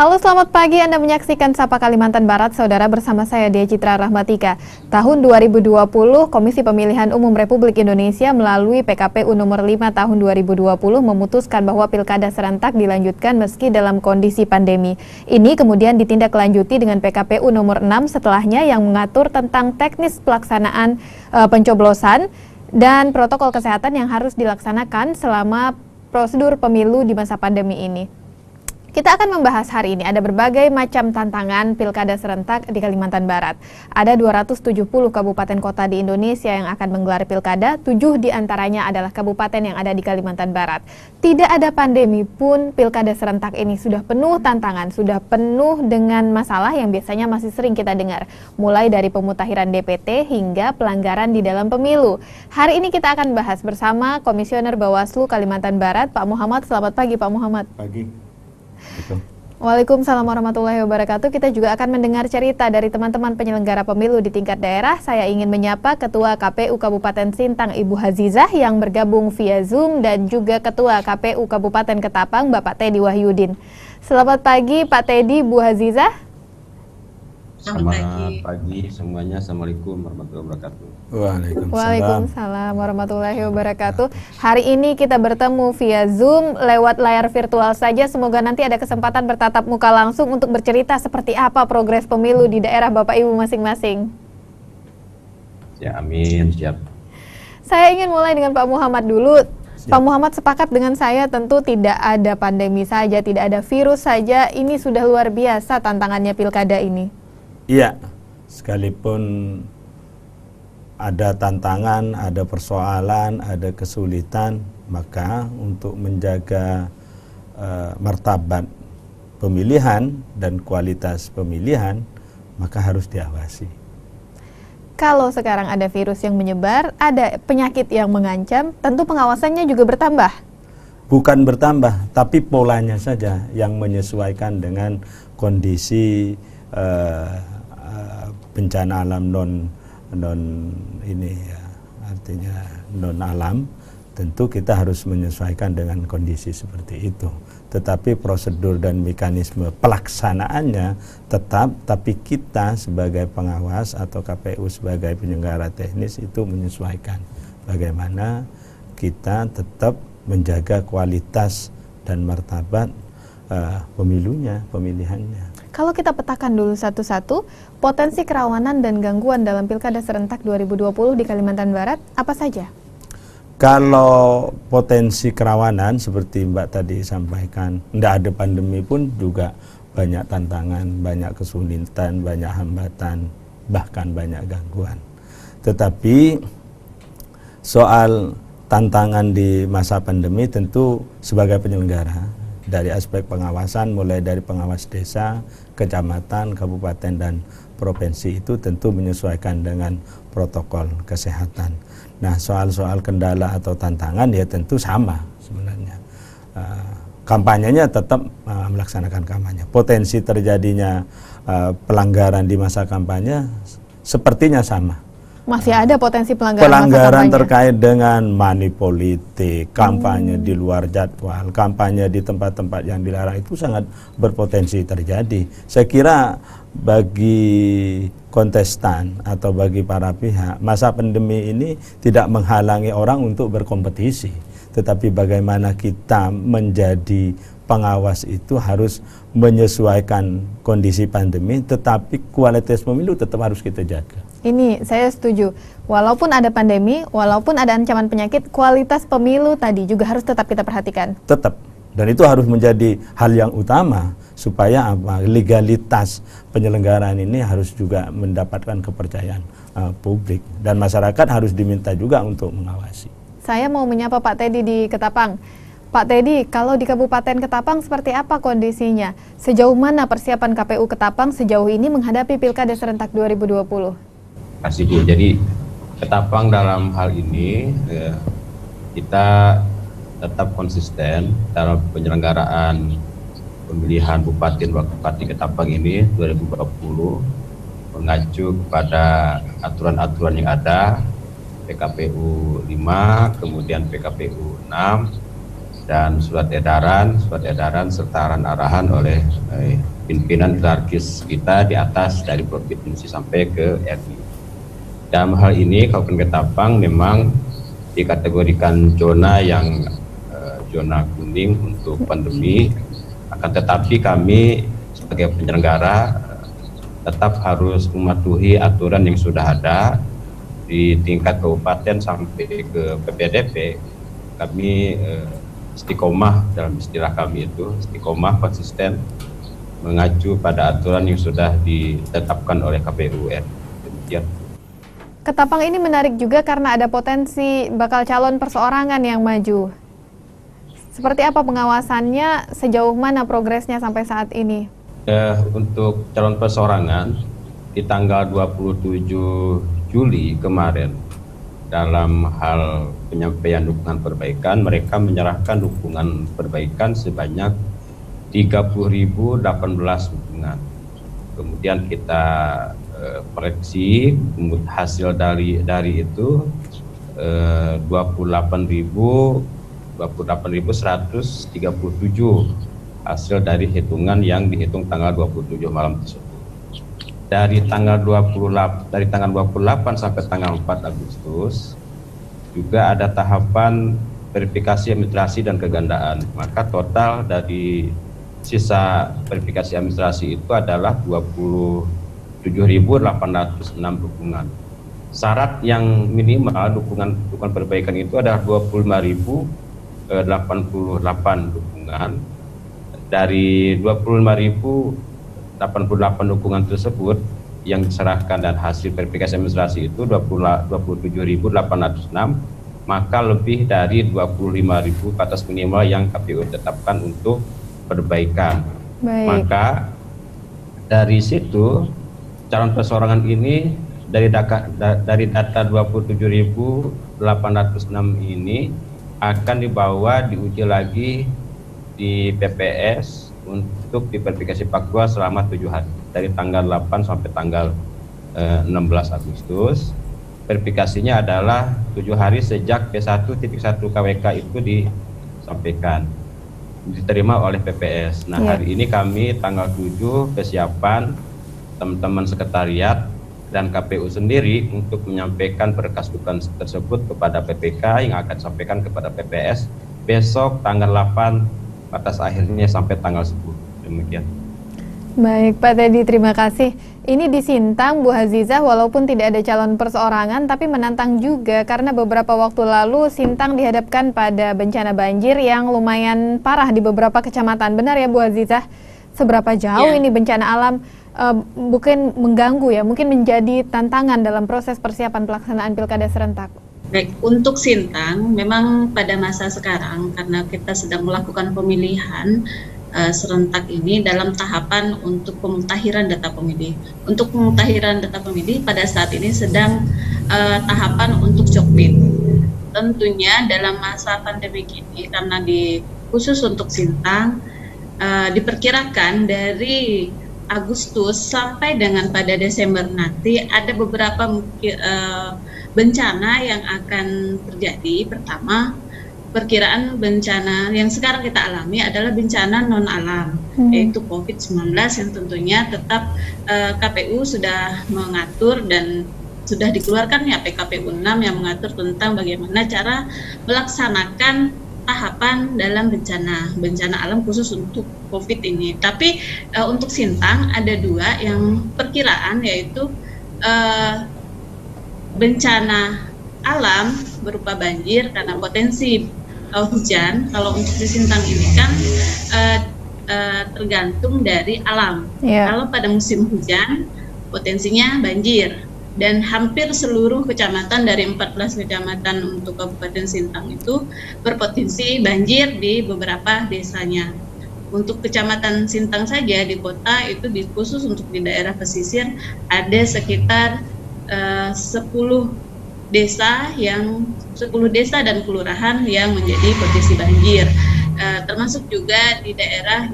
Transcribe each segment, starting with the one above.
Halo, selamat pagi. Anda menyaksikan Sapa Kalimantan Barat, Saudara, bersama saya Dia Citra Rahmatika. Tahun 2020, Komisi Pemilihan Umum Republik Indonesia melalui PKPU nomor 5 tahun 2020 memutuskan bahwa pilkada serentak dilanjutkan meski dalam kondisi pandemi. Ini kemudian ditindaklanjuti dengan PKPU nomor 6 setelahnya yang mengatur tentang teknis pelaksanaan pencoblosan dan protokol kesehatan yang harus dilaksanakan selama prosedur pemilu di masa pandemi ini. Kita akan membahas hari ini, ada berbagai macam tantangan pilkada serentak di Kalimantan Barat. Ada 270 kabupaten kota di Indonesia yang akan menggelar pilkada, 7 diantaranya adalah kabupaten yang ada di Kalimantan Barat. Tidak ada pandemi pun, pilkada serentak ini sudah penuh tantangan, sudah penuh dengan masalah yang biasanya masih sering kita dengar. Mulai dari pemutakhiran DPT hingga pelanggaran di dalam pemilu. Hari ini kita akan bahas bersama Komisioner Bawaslu Kalimantan Barat, Pak Muhammad. Selamat pagi, Pak Muhammad. Pagi. Waalaikumsalam warahmatullahi wabarakatuh. Kita juga akan mendengar cerita dari teman-teman penyelenggara pemilu di tingkat daerah. Saya ingin menyapa Ketua KPU Kabupaten Sintang, Ibu Hazizah, yang bergabung via Zoom, dan juga Ketua KPU Kabupaten Ketapang, Bapak Teddy Wahyudin. Selamat pagi Pak Teddy, Bu Hazizah. Selamat pagi semuanya. Assalamualaikum warahmatullahi wabarakatuh. Waalaikumsalam warahmatullahi wabarakatuh. Hari ini kita bertemu via Zoom lewat layar virtual saja. Semoga nanti ada kesempatan bertatap muka langsung untuk bercerita seperti apa progres pemilu di daerah Bapak Ibu masing-masing. Ya, amin, siap. Saya ingin mulai dengan Pak Muhammad dulu. Pak Muhammad sepakat dengan saya, tentu tidak ada pandemi saja, tidak ada virus saja. Ini sudah luar biasa tantangannya pilkada ini. Iya, sekalipun ada tantangan, ada persoalan, ada kesulitan, maka untuk menjaga martabat pemilihan dan kualitas pemilihan, maka harus diawasi. Kalau sekarang ada virus yang menyebar, ada penyakit yang mengancam, tentu pengawasannya juga bertambah. Bukan bertambah, tapi polanya saja yang menyesuaikan dengan kondisi bencana alam non ini ya, artinya non alam. Tentu kita harus menyesuaikan dengan kondisi seperti itu. Tetapi prosedur dan mekanisme pelaksanaannya tetap, tapi kita sebagai pengawas atau KPU sebagai penyelenggara teknis itu menyesuaikan bagaimana kita tetap menjaga kualitas dan martabat pemilihannya. Kalau kita petakan dulu satu-satu, potensi kerawanan dan gangguan dalam Pilkada Serentak 2020 di Kalimantan Barat apa saja? Kalau potensi kerawanan seperti Mbak tadi sampaikan, tidak ada pandemi pun juga banyak tantangan, banyak kesulitan, banyak hambatan, bahkan banyak gangguan. Tetapi soal tantangan di masa pandemi tentu sebagai penyelenggara, dari aspek pengawasan, mulai dari pengawas desa, kecamatan, kabupaten, dan provinsi itu tentu menyesuaikan dengan protokol kesehatan. Nah, soal-soal kendala atau tantangan ya tentu sama sebenarnya. Kampanyenya tetap melaksanakan kampanye. Potensi terjadinya pelanggaran di masa kampanye sepertinya sama. Masih ada potensi pelanggaran Pelanggaran terkait dengan money politik, kampanye di luar jadwal, kampanye di tempat-tempat yang dilarang itu sangat berpotensi terjadi. Saya kira bagi kontestan atau bagi para pihak, masa pandemi ini tidak menghalangi orang untuk berkompetisi. Tetapi bagaimana kita menjadi pengawas itu harus menyesuaikan kondisi pandemi, tetapi kualitas pemilu tetap harus kita jaga. Ini saya setuju. Walaupun ada pandemi, walaupun ada ancaman penyakit, kualitas pemilu tadi juga harus tetap kita perhatikan. Tetap. Dan itu harus menjadi hal yang utama supaya legalitas penyelenggaraan ini harus juga mendapatkan kepercayaan publik, dan masyarakat harus diminta juga untuk mengawasi. Saya mau menyapa Pak Teddy di Ketapang. Pak Teddy, kalau di Kabupaten Ketapang seperti apa kondisinya? Sejauh mana persiapan KPU Ketapang sejauh ini menghadapi Pilkada Serentak 2020? Kasih Bu. Jadi Ketapang dalam hal ini kita tetap konsisten dalam penyelenggaraan pemilihan Bupati dan Wakil Bupati Ketapang ini 2020, mengacu kepada aturan-aturan yang ada, PKPU 5, kemudian PKPU 6, dan surat edaran serta arahan oleh pimpinan hierarkis kita di atas dari provinsi sampai ke RI. Dalam hal ini Kabupaten Ketapang memang dikategorikan zona yang zona kuning untuk pandemi, akan tetapi kami sebagai penyelenggara tetap harus mematuhi aturan yang sudah ada di tingkat kabupaten sampai ke PPDP. Kami istiqomah, dalam istilah kami itu istiqomah konsisten mengacu pada aturan yang sudah ditetapkan oleh KPU RI. Demikian. Ketapang ini menarik juga karena ada potensi bakal calon perseorangan yang maju. Seperti apa pengawasannya, sejauh mana progresnya sampai saat ini? Untuk calon perseorangan di tanggal 27 Juli kemarin dalam hal penyampaian dukungan perbaikan, mereka menyerahkan dukungan perbaikan sebanyak 30.018 dukungan. Kemudian kita koreksi hasil dari itu 28.137 hasil dari hitungan yang dihitung tanggal 27 malam tersebut. Dari tanggal 28 sampai tanggal 4 Agustus juga ada tahapan verifikasi administrasi dan kegandaan. Maka total dari sisa verifikasi administrasi itu adalah 27.806 dukungan. Syarat yang minimal dukungan perbaikan itu adalah 25.088 dukungan. Dari 25.088 dukungan tersebut yang diserahkan dan hasil verifikasi administrasi itu 27.806, maka lebih dari 25.000 batas minimal yang KPU tetapkan untuk perbaikan. Baik. Maka dari situ calon perseorangan ini dari data 27.806 ini akan diuji lagi di PPS untuk diverifikasi faktual selama 7 hari dari tanggal 8 sampai tanggal 16 Agustus. Verifikasinya adalah 7 hari sejak P1.1 KWK itu disampaikan, diterima oleh PPS. Nah, hari ini kami tanggal 7 persiapan teman-teman sekretariat dan KPU sendiri untuk menyampaikan berkas dukungan tersebut kepada PPK yang akan disampaikan kepada PPS besok tanggal 8, batas akhirnya sampai tanggal 10. Demikian. Baik, Pak Teddy, terima kasih. Ini di Sintang, Bu Azizah, walaupun tidak ada calon perseorangan, tapi menantang juga karena beberapa waktu lalu Sintang dihadapkan pada bencana banjir yang lumayan parah di beberapa kecamatan. Benar ya, Bu Azizah? Seberapa jauh ini bencana alam bukan mengganggu ya, mungkin menjadi tantangan dalam proses persiapan pelaksanaan Pilkada serentak? Baik, untuk Sintang memang pada masa sekarang karena kita sedang melakukan pemilihan serentak ini dalam tahapan untuk pemutahiran data pemilih. Untuk pemutahiran data pemilih pada saat ini sedang tahapan untuk Jokbit. Tentunya dalam masa pandemi ini karena khusus untuk Sintang diperkirakan dari Agustus sampai dengan pada Desember nanti ada beberapa bencana yang akan terjadi. Pertama, perkiraan bencana yang sekarang kita alami adalah bencana non alam, yaitu COVID-19 yang tentunya tetap KPU sudah mengatur dan sudah dikeluarkan ya PKPU 6 yang mengatur tentang bagaimana cara melaksanakan tahapan dalam bencana alam khusus untuk COVID ini. Tapi untuk Sintang ada 2 yang perkiraan, yaitu bencana alam berupa banjir karena potensi hujan. Kalau untuk di Sintang ini kan tergantung dari alam. Kalau pada musim hujan potensinya banjir. Dan hampir seluruh kecamatan dari 14 kecamatan untuk Kabupaten Sintang itu berpotensi banjir di beberapa desanya. Untuk kecamatan Sintang saja di kota itu khusus untuk di daerah pesisir ada sekitar 10 desa dan kelurahan yang menjadi potensi banjir. Termasuk juga di daerah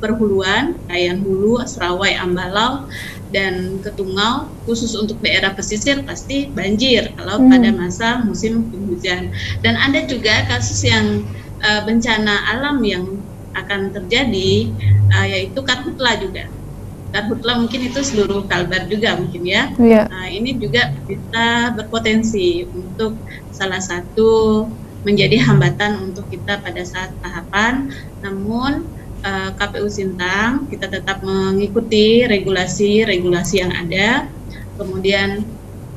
perhuluan, Kayan Hulu, Serawai, Ambalau, dan Ketungau. Khusus untuk daerah pesisir pasti banjir kalau pada masa musim hujan. Dan ada juga kasus yang bencana alam yang akan terjadi, yaitu karhutla juga. Karhutla mungkin itu seluruh Kalbar juga mungkin ya. Iya. Ini juga bisa berpotensi untuk salah satu menjadi hambatan untuk kita pada saat tahapan. Namun KPU Sintang kita tetap mengikuti regulasi-regulasi yang ada. Kemudian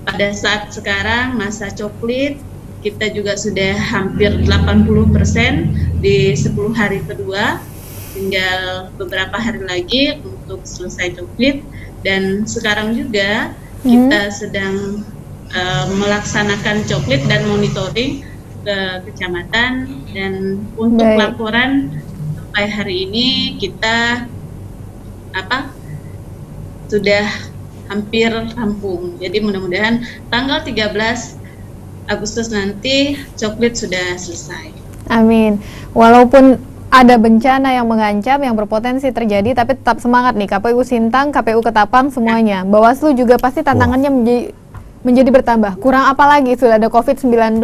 pada saat sekarang masa coklit kita juga sudah hampir 80% di 10 hari kedua, tinggal beberapa hari lagi untuk selesai coklit. Dan sekarang juga kita sedang melaksanakan coklit dan monitoring ke kecamatan, dan untuk laporan sampai hari ini kita sudah hampir rampung. Jadi mudah-mudahan tanggal 13 Agustus nanti coklit sudah selesai. Amin. Walaupun ada bencana yang mengancam, yang berpotensi terjadi, tapi tetap semangat nih KPU Sintang, KPU Ketapang semuanya. Bawaslu juga pasti tantangannya menjadi bertambah. Kurang apa lagi, sudah ada COVID-19,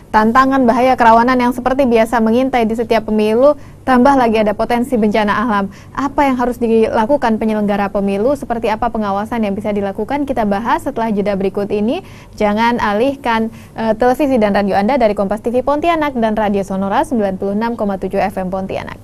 tantangan bahaya kerawanan yang seperti biasa mengintai di setiap pemilu, tambah lagi ada potensi bencana alam. Apa yang harus dilakukan penyelenggara pemilu, seperti apa pengawasan yang bisa dilakukan, kita bahas setelah jeda berikut ini. Jangan alihkan televisi dan radio Anda dari Kompas TV Pontianak dan Radio Sonora 96,7 FM Pontianak.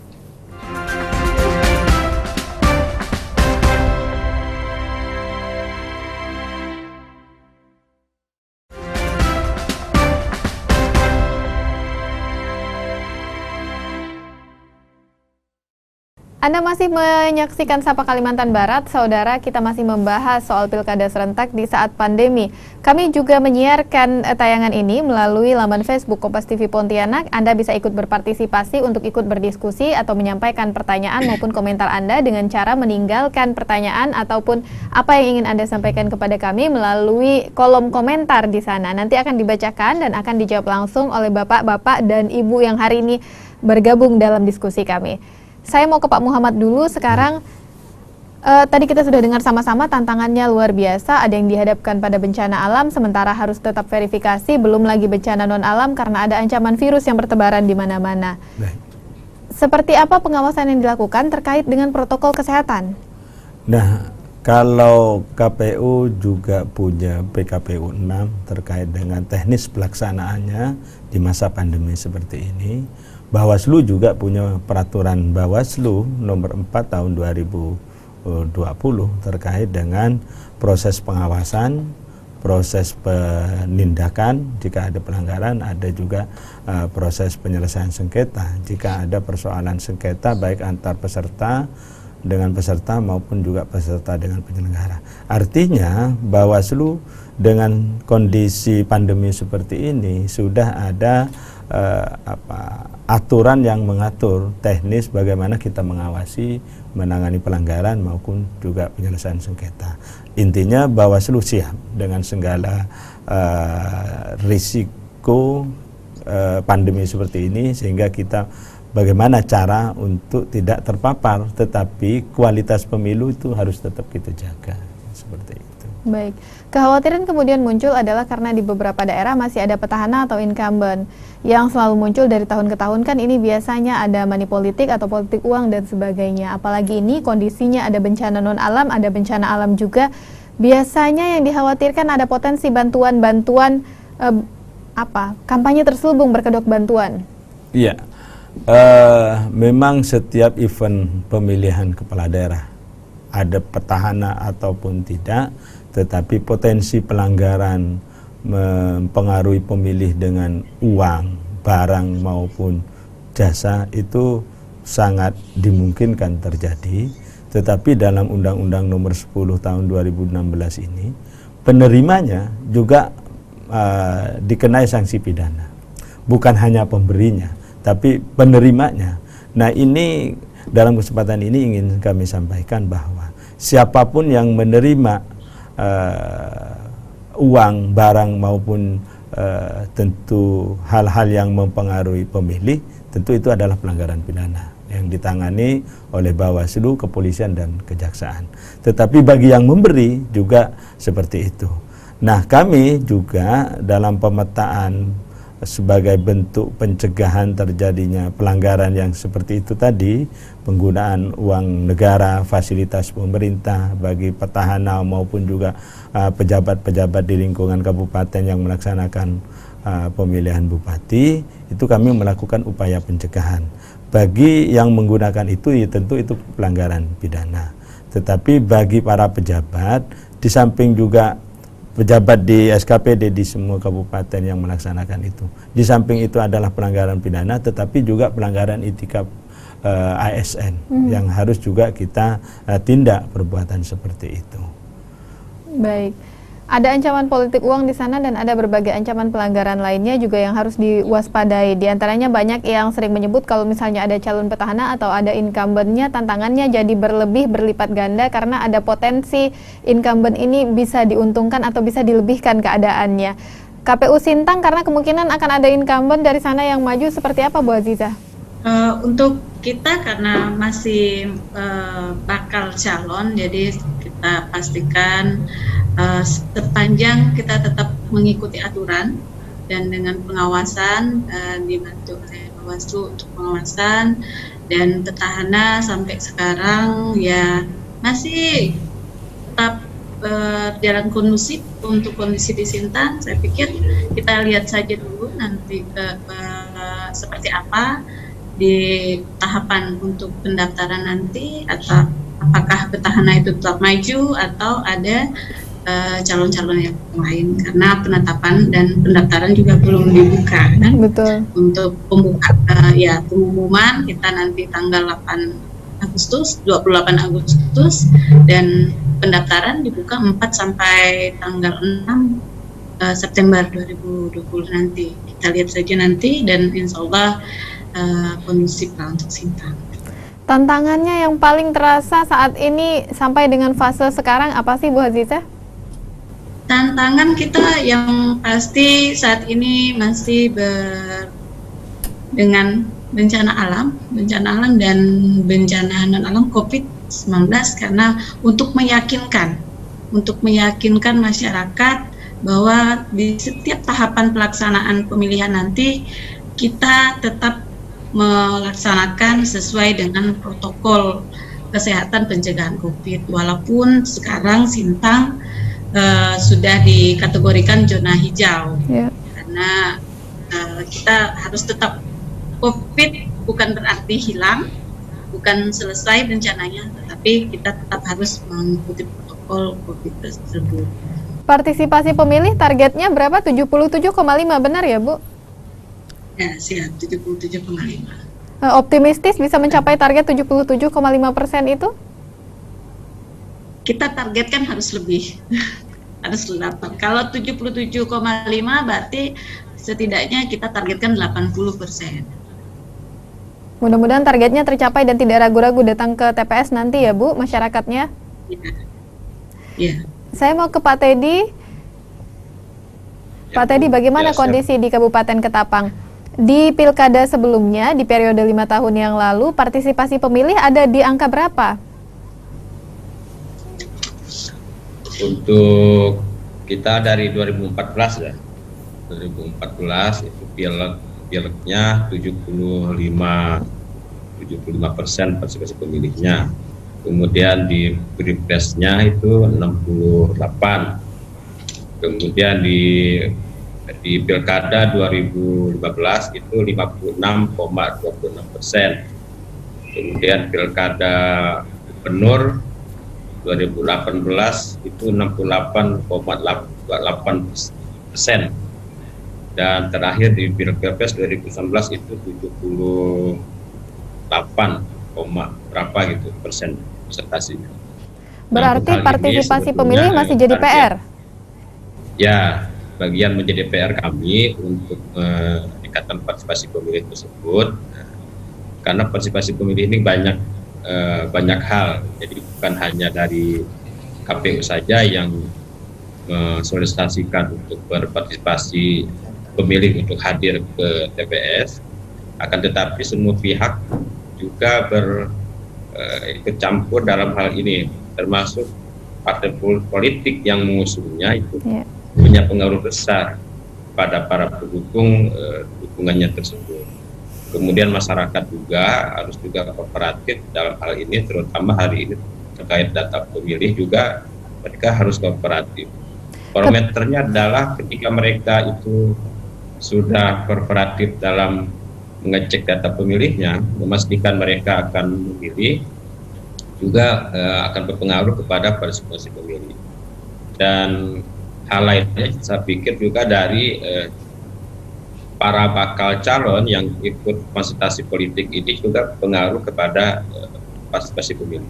Anda masih menyaksikan Sapa Kalimantan Barat, saudara. Kita masih membahas soal pilkada serentak di saat pandemi. Kami juga menyiarkan tayangan ini melalui laman Facebook Kompas TV Pontianak. Anda bisa ikut berpartisipasi untuk ikut berdiskusi atau menyampaikan pertanyaan maupun komentar Anda dengan cara meninggalkan pertanyaan ataupun apa yang ingin Anda sampaikan kepada kami melalui kolom komentar di sana. Nanti akan dibacakan dan akan dijawab langsung oleh bapak-bapak dan ibu yang hari ini bergabung dalam diskusi kami. Saya mau ke Pak Muhammad dulu sekarang. Tadi kita sudah dengar sama-sama tantangannya luar biasa. Ada yang dihadapkan pada bencana alam, sementara harus tetap verifikasi. Belum lagi bencana non-alam karena ada ancaman virus yang bertebaran di mana-mana. Seperti apa pengawasan yang dilakukan terkait dengan protokol kesehatan? Nah, kalau KPU juga punya PKPU 6 terkait dengan teknis pelaksanaannya di masa pandemi seperti ini. Bawaslu juga punya peraturan Bawaslu nomor 4 tahun 2020 terkait dengan proses pengawasan, proses penindakan jika ada pelanggaran, ada juga proses penyelesaian sengketa jika ada persoalan sengketa baik antar peserta dengan peserta maupun juga peserta dengan penyelenggara. Artinya Bawaslu dengan kondisi pandemi seperti ini sudah ada aturan yang mengatur teknis bagaimana kita mengawasi, menangani pelanggaran maupun juga penyelesaian sengketa. Intinya Bawaslu siap dengan segala risiko pandemi seperti ini, sehingga kita bagaimana cara untuk tidak terpapar, tetapi kualitas pemilu itu harus tetap kita jaga, seperti itu. Baik, kekhawatiran kemudian muncul adalah karena di beberapa daerah masih ada petahana atau incumbent yang selalu muncul dari tahun ke tahun. Kan ini biasanya ada money politik atau politik uang dan sebagainya. Apalagi ini kondisinya ada bencana non alam, ada bencana alam juga. Biasanya yang dikhawatirkan ada potensi bantuan-bantuan kampanye terselubung berkedok bantuan. Iya, memang setiap event pemilihan kepala daerah ada petahana ataupun tidak, tetapi potensi pelanggaran mempengaruhi pemilih dengan uang, barang maupun jasa itu sangat dimungkinkan terjadi. Tetapi dalam Undang-Undang Nomor 10 Tahun 2016 ini, penerimanya juga dikenai sanksi pidana. Bukan hanya pemberinya, tapi penerimanya. Nah, ini dalam kesempatan ini ingin kami sampaikan bahwa siapapun yang menerima uang, barang maupun tentu hal-hal yang mempengaruhi pemilih, tentu itu adalah pelanggaran pidana yang ditangani oleh Bawaslu, kepolisian dan kejaksaan. Tetapi bagi yang memberi juga seperti itu. Nah, kami juga dalam pemetaan sebagai bentuk pencegahan terjadinya pelanggaran yang seperti itu tadi, penggunaan uang negara, fasilitas pemerintah bagi petahana maupun juga pejabat-pejabat di lingkungan kabupaten yang melaksanakan pemilihan bupati, itu kami melakukan upaya pencegahan. Bagi yang menggunakan itu, ya tentu itu pelanggaran pidana. Tetapi bagi para pejabat, di samping juga pejabat di SKPD di semua kabupaten yang melaksanakan itu, di samping itu adalah pelanggaran pidana, tetapi juga pelanggaran etika ASN yang harus juga kita tindak perbuatan seperti itu. Baik. Ada ancaman politik uang di sana dan ada berbagai ancaman pelanggaran lainnya juga yang harus diwaspadai. Di antaranya banyak yang sering menyebut kalau misalnya ada calon petahana atau ada incumbent-nya, tantangannya jadi berlipat ganda karena ada potensi incumbent ini bisa diuntungkan atau bisa dilebihkan keadaannya. KPU Sintang karena kemungkinan akan ada incumbent dari sana yang maju, seperti apa Bu Aziza? Untuk kita karena masih bakal calon, jadi kita pastikan sepanjang kita tetap mengikuti aturan dan dengan pengawasan, dibantu oleh Bawaslu untuk pengawasan, dan petahana sampai sekarang ya masih tetap berjalan kondusif. Untuk kondisi di Sintang, saya pikir kita lihat saja dulu nanti seperti apa di tahapan untuk pendaftaran nanti, atau apakah petahana itu tetap maju atau ada calon-calon yang lain, karena penetapan dan pendaftaran juga belum dibuka kan? Betul. Untuk pengumuman kita nanti tanggal 28 Agustus dan pendaftaran dibuka 4 sampai tanggal 6 September 2020 nanti. Kita lihat saja nanti, dan insya Allah kondusif lah untuk Sintang. Tantangannya yang paling terasa saat ini sampai dengan fase sekarang apa sih Bu Aziza? Tantangan kita yang pasti saat ini masih dengan bencana alam dan bencana non alam COVID-19, karena untuk meyakinkan masyarakat bahwa di setiap tahapan pelaksanaan pemilihan nanti kita tetap melaksanakan sesuai dengan protokol kesehatan pencegahan COVID, walaupun sekarang Sintang sudah dikategorikan zona hijau, karena kita harus tetap, COVID bukan berarti hilang, bukan selesai bencananya, tetapi kita tetap harus mengikuti protokol COVID tersebut. Partisipasi pemilih targetnya berapa? 77,5, benar ya Bu? Ya, siap, 77,5. Optimistis bisa mencapai target 77,5% itu? Kita targetkan harus lebih, harus 8. Kalau 77,5 berarti setidaknya kita targetkan 80%. Mudah-mudahan targetnya tercapai dan tidak ragu-ragu datang ke TPS nanti ya Bu, masyarakatnya. Ya. Saya mau ke Pak Teddy. Pak Teddy, bagaimana kondisi di Kabupaten Ketapang? Di pilkada sebelumnya, di periode 5 tahun yang lalu, partisipasi pemilih ada di angka berapa? Untuk kita dari 2014 ya, 2014 itu pileknya 75% partisipasi pemilihnya. Kemudian di Pilpresnya itu 68. Kemudian di Pilkada 2015 itu 56,26%. Kemudian Pilkada Gubernur 2018 itu 68,8%. Dan terakhir di Pilpres 2019 itu 78, berapa gitu persen presentasinya. Berarti nah, partisipasi pemilih masih jadi PR? Ya, bagian menjadi PR kami untuk meningkatkan partisipasi pemilih tersebut, karena partisipasi pemilih ini banyak hal, jadi bukan hanya dari KPU saja yang mensolisitasikan untuk berpartisipasi pemilih untuk hadir ke TPS, akan tetapi semua pihak juga ikut campur dalam hal ini, termasuk partai politik yang mengusungnya itu punya pengaruh besar pada para pendukung dukungannya tersebut. Kemudian masyarakat juga harus juga kooperatif dalam hal ini, terutama hari ini terkait data pemilih juga mereka harus kooperatif. Parameternya adalah ketika mereka itu sudah kooperatif dalam mengecek data pemilihnya, memastikan mereka akan memilih, juga akan berpengaruh kepada partisipasi pemilih. Dan hal lainnya saya pikir juga dari para bakal calon yang ikut konsultasi politik ini juga pengaruh kepada partisipasi pemilih.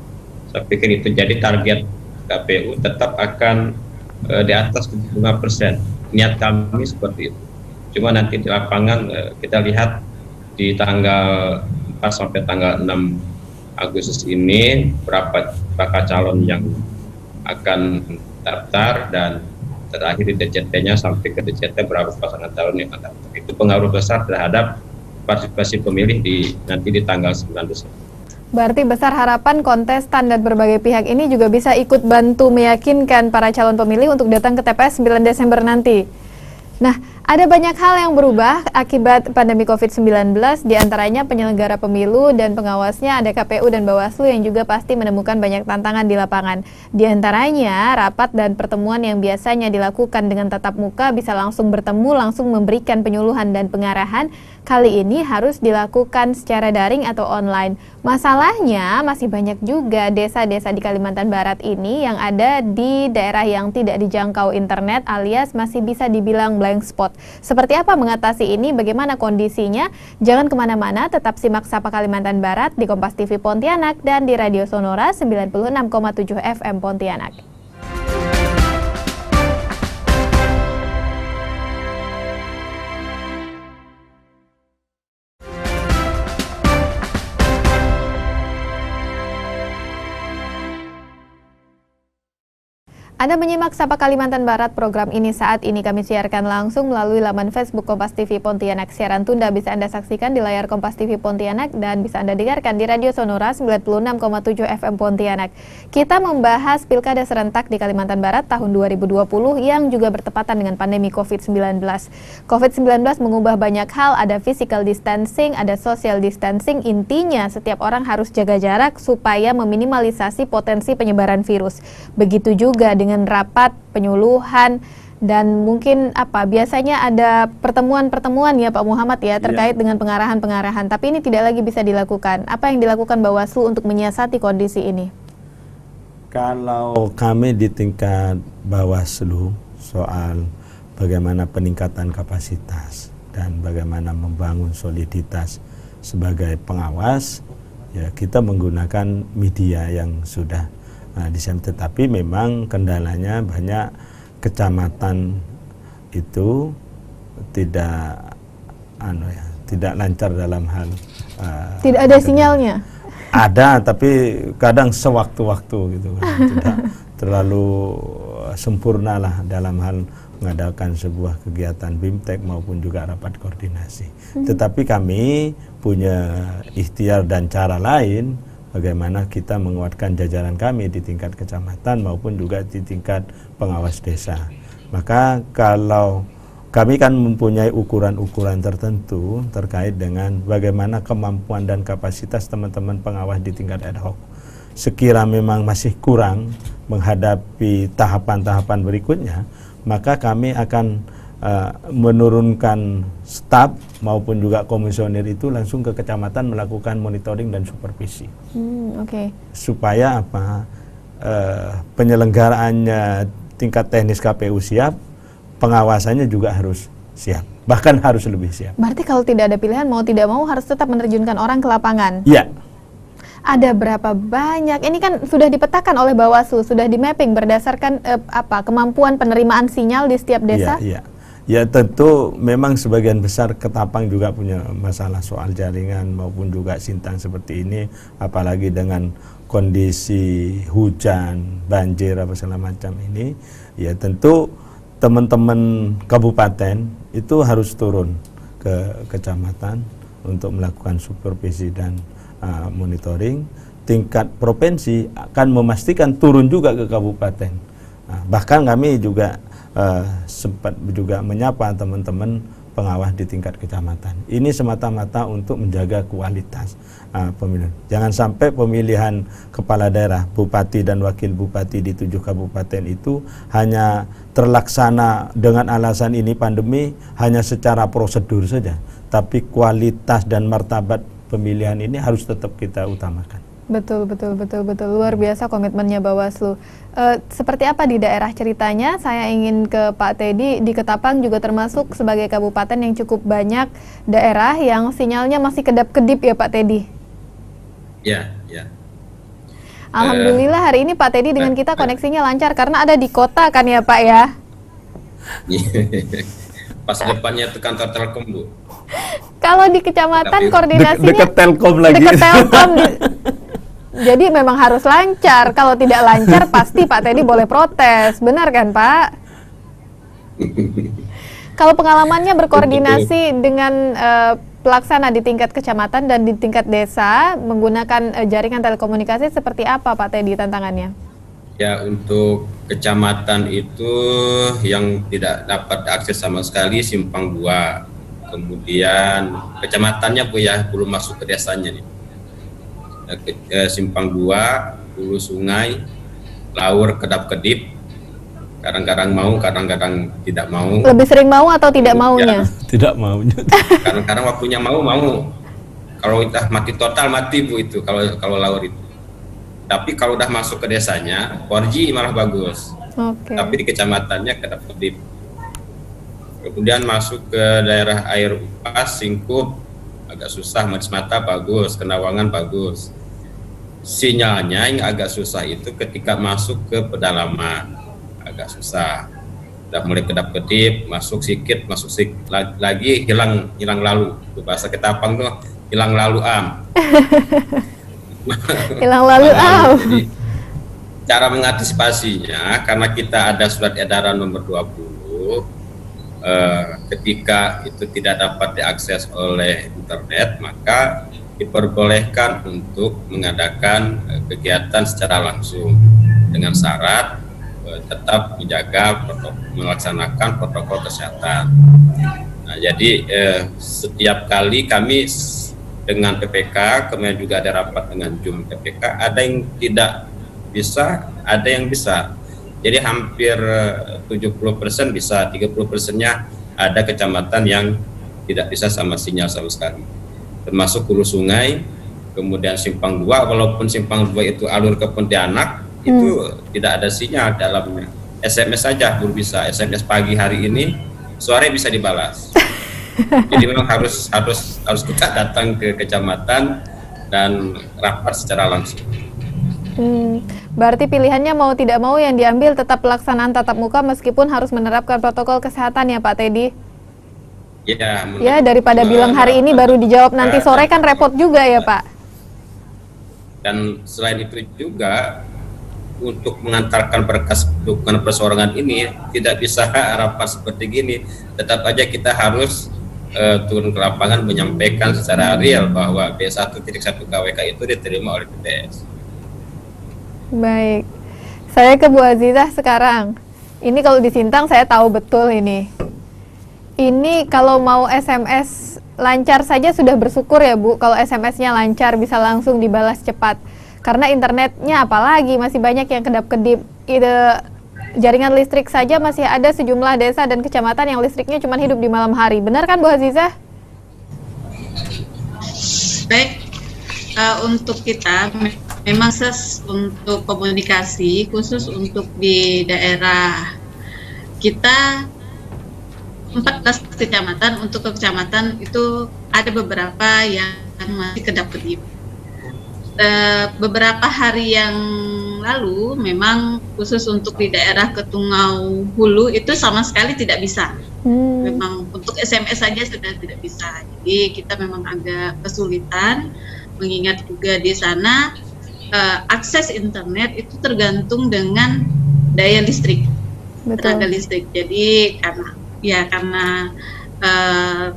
Saya pikir itu, jadi target KPU tetap akan di atas 75%. Niat kami seperti itu. Cuma nanti di lapangan kita lihat di tanggal 4 sampai tanggal 6 Agustus ini berapa bakal calon yang akan daftar, dan terakhir di DCT-nya sampai ke DCT berapa pasangan calon yang akan daftar. Itu pengaruh besar terhadap partisipasi pemilih nanti di tanggal 9 Desember. Berarti besar harapan kontestan dan berbagai pihak ini juga bisa ikut bantu meyakinkan para calon pemilih untuk datang ke TPS 9 Desember nanti. Nah, ada banyak hal yang berubah akibat pandemi COVID-19, diantaranya penyelenggara pemilu dan pengawasnya ada KPU dan Bawaslu yang juga pasti menemukan banyak tantangan di lapangan. Di antaranya, rapat dan pertemuan yang biasanya dilakukan dengan tatap muka bisa langsung bertemu, langsung memberikan penyuluhan dan pengarahan, kali ini harus dilakukan secara daring atau online. Masalahnya, masih banyak juga desa-desa di Kalimantan Barat ini yang ada di daerah yang tidak dijangkau internet alias masih bisa dibilang blank spot. Seperti apa mengatasi ini, bagaimana kondisinya? Jangan kemana-mana, tetap simak Sapa Kalimantan Barat di Kompas TV Pontianak dan di Radio Sonora 96,7 FM Pontianak. Anda menyimak Sapa Kalimantan Barat. Program ini saat ini kami siarkan langsung melalui laman Facebook Kompas TV Pontianak. Siaran tunda bisa Anda saksikan di layar Kompas TV Pontianak dan bisa Anda dengarkan di Radio Sonora 96,7 FM Pontianak. Kita membahas Pilkada serentak di Kalimantan Barat tahun 2020 yang juga bertepatan dengan pandemi COVID-19. COVID-19 mengubah banyak hal, ada physical distancing, ada social distancing. Intinya setiap orang harus jaga jarak supaya meminimalisasi potensi penyebaran virus. Begitu juga dengan rapat, penyuluhan, dan mungkin biasanya ada pertemuan-pertemuan ya Pak Muhammad ya terkait dengan pengarahan-pengarahan, tapi ini tidak lagi bisa dilakukan. Apa yang dilakukan Bawaslu untuk menyiasati kondisi ini? Kalau kami di tingkat Bawaslu soal bagaimana peningkatan kapasitas dan bagaimana membangun soliditas sebagai pengawas, ya kita menggunakan media yang sudah tetapi memang kendalanya banyak kecamatan itu tidak lancar dalam hal tidak ada sinyalnya. Ada, tapi kadang sewaktu-waktu gitu kan. Tidak terlalu sempurna lah dalam hal mengadakan sebuah kegiatan BIMTEK maupun juga rapat koordinasi. Tetapi kami punya ikhtiar dan cara lain bagaimana kita menguatkan jajaran kami di tingkat kecamatan maupun juga di tingkat pengawas desa. Maka kalau kami kan mempunyai ukuran-ukuran tertentu terkait dengan bagaimana kemampuan dan kapasitas teman-teman pengawas di tingkat ad hoc. Sekira memang masih kurang menghadapi tahapan-tahapan berikutnya, maka kami akan menurunkan staf maupun juga komisioner itu langsung ke kecamatan melakukan monitoring dan supervisi. Supaya penyelenggaraannya tingkat teknis KPU siap, pengawasannya juga harus siap, bahkan harus lebih siap. Berarti kalau tidak ada pilihan, mau tidak mau harus tetap menerjunkan orang ke lapangan. Iya. Ada berapa banyak? Ini kan sudah dipetakan oleh Bawaslu, sudah di mapping berdasarkan kemampuan penerimaan sinyal di setiap desa. Iya. Ya tentu memang sebagian besar Ketapang juga punya masalah soal jaringan maupun juga Sintang seperti ini, apalagi dengan kondisi hujan, banjir apa segala macam ini. Ya tentu teman-teman kabupaten itu harus turun ke kecamatan untuk melakukan supervisi dan monitoring. Tingkat provinsi akan memastikan turun juga ke kabupaten. Bahkan kami juga sempat juga menyapa teman-teman pengawas di tingkat kecamatan. Ini semata-mata untuk menjaga kualitas pemilihan. Jangan sampai pemilihan kepala daerah, bupati dan wakil bupati di 7 kabupaten itu hanya terlaksana dengan alasan ini pandemi, hanya secara prosedur saja. Tapi kualitas dan martabat pemilihan ini harus tetap kita utamakan. Betul. Luar biasa komitmennya Bawaslu. Seperti apa di daerah ceritanya? Saya ingin ke Pak Teddy. Di Ketapang juga termasuk sebagai kabupaten yang cukup banyak daerah yang sinyalnya masih kedap-kedip ya Pak Teddy? Ya. Alhamdulillah hari ini Pak Teddy dengan kita koneksinya lancar karena ada di kota kan ya Pak ya? Pas depannya itu kantor Telkom, Bu. Kalau di kecamatan koordinasinya Deket Telkom lagi. Deket Telkom. Jadi memang harus lancar. Kalau tidak lancar pasti Pak Teddy boleh protes. Benar kan Pak? Kalau pengalamannya berkoordinasi dengan pelaksana di tingkat kecamatan dan di tingkat desa menggunakan jaringan telekomunikasi seperti apa Pak Teddy tantangannya? Ya, untuk kecamatan itu yang tidak dapat akses sama sekali Simpang 2. Kemudian kecamatannya Bu ya, belum masuk ke desanya nih. Simpang 2, Hulu Sungai, Laur Kedap-Kedip, kadang-kadang mau, kadang-kadang tidak mau. Lebih sering mau atau tidak maunya? Tidak maunya. Kadang-kadang waktunya mau. Kalau udah mati total mati Bu itu kalau Laur itu. Tapi kalau udah masuk ke desanya, 4G malah bagus. Oke. Tapi di kecamatannya Kedap-Kedip. Kemudian masuk ke daerah Air Upas, Singkup, agak susah, Manis Mata bagus, Kendawangan bagus. Sinyalnya yang agak susah itu ketika masuk ke pedalaman, agak susah. Udah mulai kedap-kedip, masuk sikit, lagi hilang lalu. Itu bahasa Ketapang tuh hilang lalu Hilang lalu Jadi cara mengantisipasinya karena kita ada surat edaran nomor 20. Ketika itu tidak dapat diakses oleh internet, maka diperbolehkan untuk mengadakan kegiatan secara langsung dengan syarat tetap menjaga melaksanakan protokol kesehatan. Nah, jadi setiap kali kami dengan PPK, kemudian juga ada rapat dengan Jum PPK, ada yang tidak bisa, ada yang bisa. Jadi hampir 70% bisa, 30%-nya ada kecamatan yang tidak bisa sama sinyal sama sekali. Termasuk Hulu Sungai, kemudian Simpang 2, walaupun Simpang 2 itu alur ke Pontianak, itu tidak ada sinyal dalamnya. SMS saja belum bisa, SMS pagi hari ini, sore bisa dibalas. Jadi memang harus kita datang ke kecamatan dan rapat secara langsung. Berarti pilihannya mau tidak mau yang diambil tetap pelaksanaan tatap muka meskipun harus menerapkan protokol kesehatan ya Pak Teddy? Ya, daripada bilang hari ini baru dijawab nanti sore kan repot juga ya Pak? Dan selain itu juga untuk mengantarkan berkas dukungan perseorangan ini tidak bisa rapat seperti gini. Tetap aja kita harus turun ke lapangan menyampaikan secara real bahwa B1.1 KWK itu diterima oleh PPS. Baik, saya ke Bu Azizah sekarang. Ini kalau di Sintang saya tahu betul ini. Ini kalau mau SMS lancar saja sudah bersyukur ya Bu. Kalau SMS-nya lancar bisa langsung dibalas cepat. Karena internetnya apalagi masih banyak yang kedap-kedip. Jaringan listrik saja masih ada sejumlah desa dan kecamatan yang listriknya cuma hidup di malam hari. Benar kan Bu Azizah? Baik, untuk kita memang untuk komunikasi khusus untuk di daerah kita 14 kecamatan, untuk kecamatan itu ada beberapa yang masih kedap-kedip. Beberapa hari yang lalu memang khusus untuk di daerah Ketungau Hulu itu sama sekali tidak bisa. Memang untuk SMS saja sudah tidak bisa. Jadi kita memang agak kesulitan mengingat juga di sana akses internet itu tergantung dengan daya listrik, tenaga listrik. Jadi karena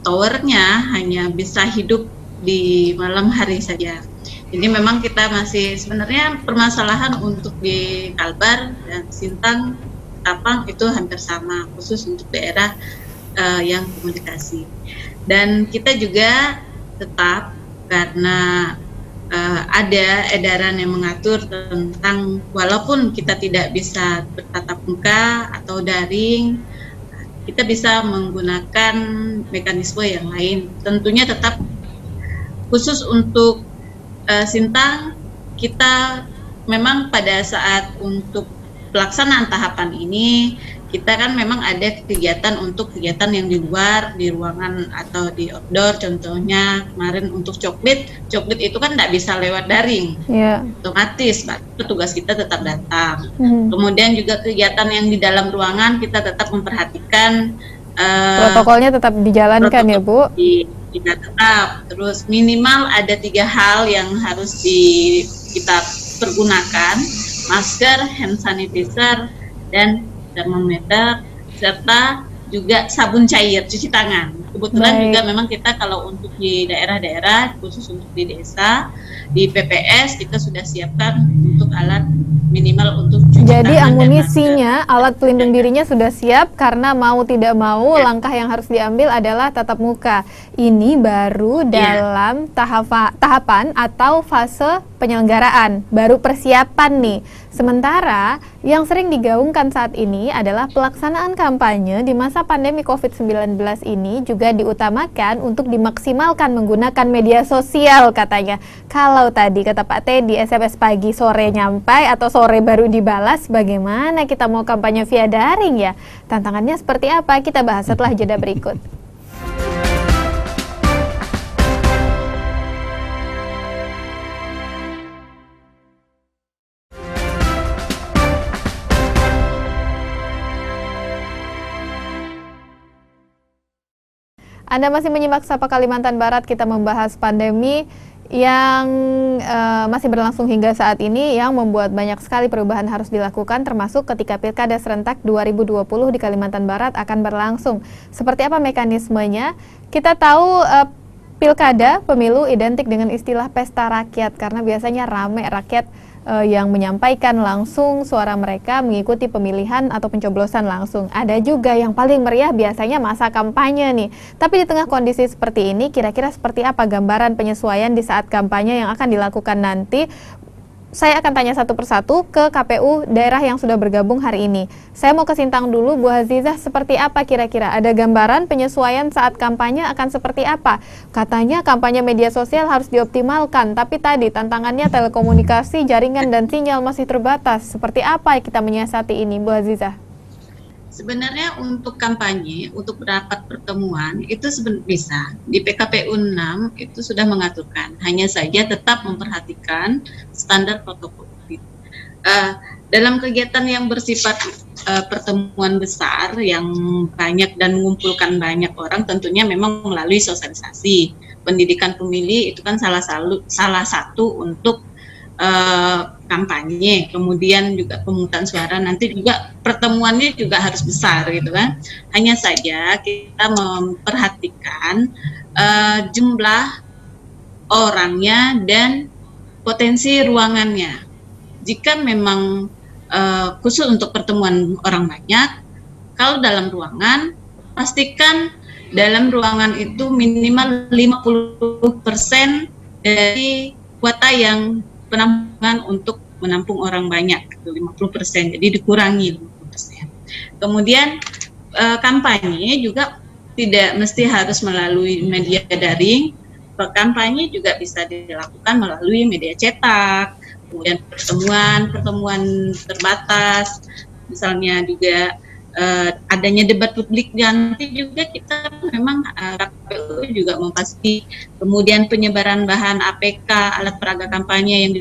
towernya hanya bisa hidup di malam hari saja. Jadi memang kita masih sebenarnya permasalahan untuk di Kalbar dan Sintang Ketapang itu hampir sama, khusus untuk daerah yang komunikasi. Dan kita juga tetap, karena ada edaran yang mengatur tentang walaupun kita tidak bisa bertatap muka atau daring, kita bisa menggunakan mekanisme yang lain. Tentunya tetap khusus untuk Sintang, kita memang pada saat untuk pelaksanaan tahapan ini, kita kan memang ada kegiatan yang di luar, di ruangan atau di outdoor. Contohnya kemarin untuk coklit itu kan nggak bisa lewat daring, otomatis petugas kita tetap datang. Kemudian juga kegiatan yang di dalam ruangan kita tetap memperhatikan protokolnya tetap dijalankan ya Bu? Kita tetap, terus minimal ada 3 hal yang harus kita pergunakan: masker, hand sanitizer, dan termometer, serta juga sabun cair cuci tangan. Kebetulan juga memang kita kalau untuk di daerah-daerah, khusus untuk di desa, di PPS kita sudah siapkan untuk alat minimal untuk cuci tangan. Jadi amunisinya, alat pelindung dirinya sudah siap, karena mau tidak mau langkah yang harus diambil adalah tatap muka. Ini baru dalam tahapan atau fase penyelenggaraan, baru persiapan nih. Sementara yang sering digaungkan saat ini adalah pelaksanaan kampanye di masa pandemi COVID-19 ini juga diutamakan untuk dimaksimalkan menggunakan media sosial katanya. Kalau tadi kata Pak Teddy, SMS pagi sore nyampai atau sore baru dibalas, bagaimana kita mau kampanye via daring ya? Tantangannya seperti apa? Kita bahas setelah jeda berikut. Anda masih menyimak Sapa Kalimantan Barat, kita membahas pandemi yang masih berlangsung hingga saat ini, yang membuat banyak sekali perubahan harus dilakukan, termasuk ketika Pilkada serentak 2020 di Kalimantan Barat akan berlangsung. Seperti apa mekanismenya? Kita tahu Pilkada, pemilu identik dengan istilah pesta rakyat, karena biasanya rame rakyat yang menyampaikan langsung suara mereka mengikuti pemilihan atau pencoblosan langsung. Ada juga yang paling meriah biasanya masa kampanye nih. Tapi di tengah kondisi seperti ini, kira-kira seperti apa gambaran penyesuaian di saat kampanye yang akan dilakukan nanti? Saya akan tanya satu persatu ke KPU daerah yang sudah bergabung hari ini. Saya mau ke Sintang dulu, Bu Azizah, seperti apa kira-kira? Ada gambaran penyesuaian saat kampanye akan seperti apa? Katanya kampanye media sosial harus dioptimalkan, tapi tadi tantangannya telekomunikasi, jaringan, dan sinyal masih terbatas. Seperti apa kita menyiasati ini, Bu Azizah? Sebenarnya untuk kampanye, untuk rapat pertemuan itu bisa. Di PKPU 6 itu sudah mengaturkan, hanya saja tetap memperhatikan standar protokol COVID. Dalam kegiatan yang bersifat pertemuan besar yang banyak dan mengumpulkan banyak orang, tentunya memang melalui sosialisasi. Pendidikan pemilih itu kan salah satu untuk kampanye, kemudian juga pemungutan suara, nanti juga pertemuannya juga harus besar gitu kan. Hanya saja kita memperhatikan jumlah orangnya dan potensi ruangannya. Jika memang khusus untuk pertemuan orang banyak, kalau dalam ruangan, pastikan dalam ruangan itu minimal 50% dari kuota yang penampungan untuk menampung orang banyak, 50%, jadi dikurangi 50%. Kemudian kampanye juga tidak mesti harus melalui media daring, kampanye juga bisa dilakukan melalui media cetak, kemudian pertemuan terbatas, misalnya juga adanya debat publik, nanti juga kita memang KPU juga mempasti, kemudian penyebaran bahan APK, alat peraga kampanye yang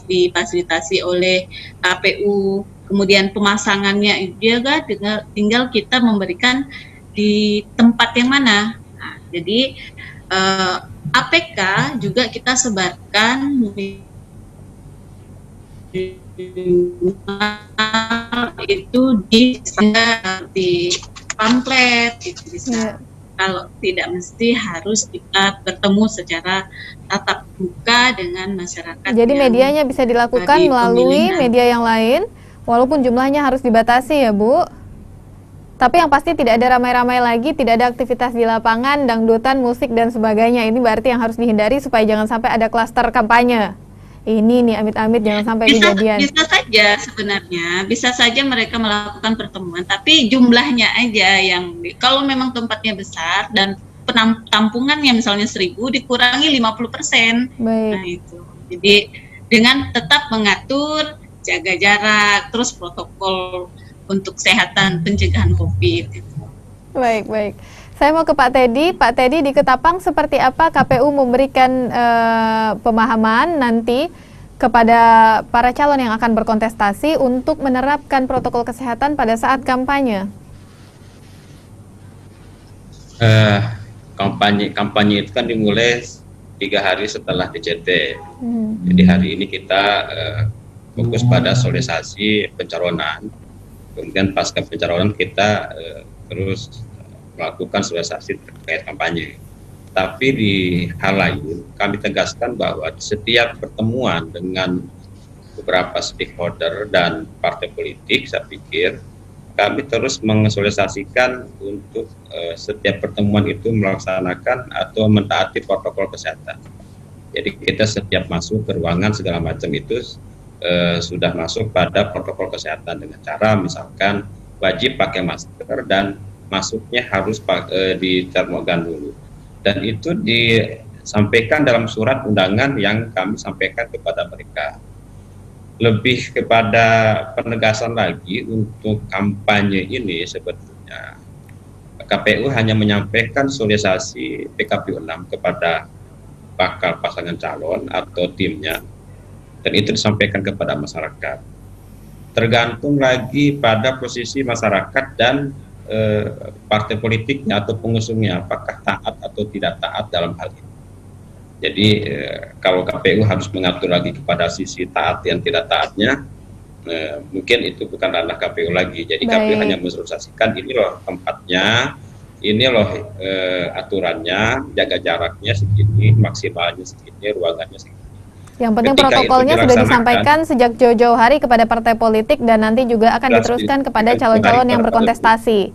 difasilitasi oleh KPU, kemudian pemasangannya juga tinggal kita memberikan di tempat yang mana. Nah, jadi APK juga kita sebarkan itu di pamflet itu bisa. Kalau tidak mesti harus kita bertemu secara tatap muka dengan masyarakat. Jadi medianya bisa dilakukan melalui media yang lain, Walaupun jumlahnya harus dibatasi ya Bu. Tapi yang pasti tidak ada ramai-ramai lagi, tidak ada aktivitas di lapangan, dangdutan, musik dan sebagainya. Ini berarti yang harus dihindari supaya jangan sampai ada klaster kampanye. Ini nih amit-amit jangan sampai kejadian. Bisa saja sebenarnya, bisa saja mereka melakukan pertemuan, tapi jumlahnya aja yang kalau memang tempatnya besar dan tampungannya misalnya 1.000 dikurangi 50%. Baik. Nah itu. Jadi dengan tetap mengatur, jaga jarak, terus protokol untuk kesehatan pencegahan COVID. Baik, baik. Saya mau ke Pak Teddy. Pak Teddy, di Ketapang seperti apa KPU memberikan pemahaman nanti kepada para calon yang akan berkontestasi untuk menerapkan protokol kesehatan pada saat kampanye? Kampanye itu kan dimulai 3 hari setelah DCT. Jadi hari ini kita fokus pada sosialisasi pencalonan. Kemudian pasca pencalonan kita terus melakukan sosialisasi terkait kampanye. Tapi di hal lain kami tegaskan bahwa setiap pertemuan dengan beberapa stakeholder dan partai politik, saya pikir kami terus mensosialisasikan untuk setiap pertemuan itu melaksanakan atau mentaati protokol kesehatan. Jadi kita setiap masuk ke ruangan segala macam itu sudah masuk pada protokol kesehatan dengan cara misalkan wajib pakai masker dan masuknya harus di termogan dulu, dan itu disampaikan dalam surat undangan yang kami sampaikan kepada mereka. Lebih kepada penegasan lagi untuk kampanye ini, sebetulnya KPU hanya menyampaikan sosialisasi PKPU 6 kepada bakal pasangan calon atau timnya, dan itu disampaikan kepada masyarakat. Tergantung lagi pada posisi masyarakat dan partai politiknya atau pengusungnya apakah taat atau tidak taat dalam hal ini. Jadi kalau KPU harus mengatur lagi kepada sisi taat yang tidak taatnya, mungkin itu bukan ranah KPU lagi. Jadi KPU hanya mensosialisasikan ini loh tempatnya, ini loh aturannya, jaga jaraknya segini, maksimalnya segini, ruangannya segini. Yang penting protokolnya sudah disampaikan sejak jauh-jauh hari kepada partai politik dan nanti juga akan diteruskan kepada calon-calon yang berkontestasi.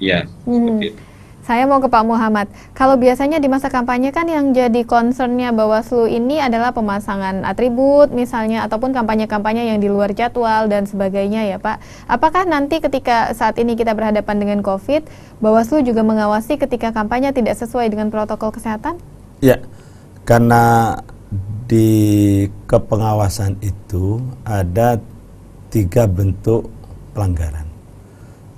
Iya, seperti itu. Saya mau ke Pak Muhammad. Kalau biasanya di masa kampanye kan yang jadi concernnya Bawaslu ini adalah pemasangan atribut misalnya, ataupun kampanye-kampanye yang di luar jadwal dan sebagainya ya Pak. Apakah nanti ketika saat ini kita berhadapan dengan COVID, Bawaslu juga mengawasi ketika kampanye tidak sesuai dengan protokol kesehatan? Ya, karena di kepengawasan itu ada 3 bentuk pelanggaran.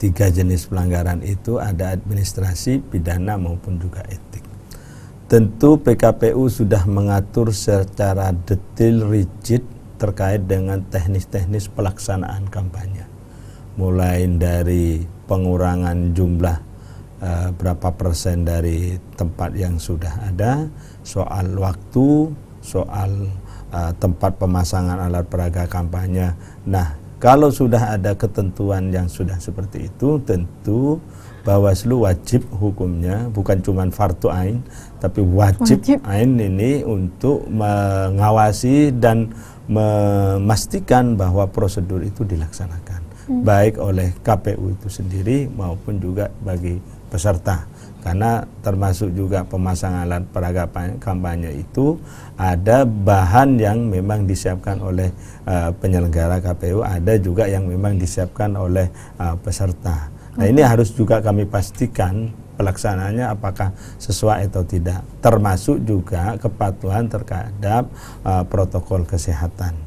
3 jenis pelanggaran itu ada administrasi, pidana maupun juga etik. Tentu PKPU sudah mengatur secara detail rigid terkait dengan teknis-teknis pelaksanaan kampanye. Mulai dari pengurangan jumlah berapa persen dari tempat yang sudah ada, soal waktu, soal tempat pemasangan alat peraga kampanye. Nah, kalau sudah ada ketentuan yang sudah seperti itu, tentu Bawaslu wajib hukumnya, bukan cuma fardu ain, tapi wajib ain ini untuk mengawasi dan memastikan bahwa prosedur itu dilaksanakan, baik oleh KPU itu sendiri maupun juga bagi peserta. Karena termasuk juga pemasangan alat peraga kampanye itu ada bahan yang memang disiapkan oleh penyelenggara KPU, ada juga yang memang disiapkan oleh peserta. Nah, ini harus juga kami pastikan pelaksanaannya apakah sesuai atau tidak, termasuk juga kepatuhan terhadap protokol kesehatan.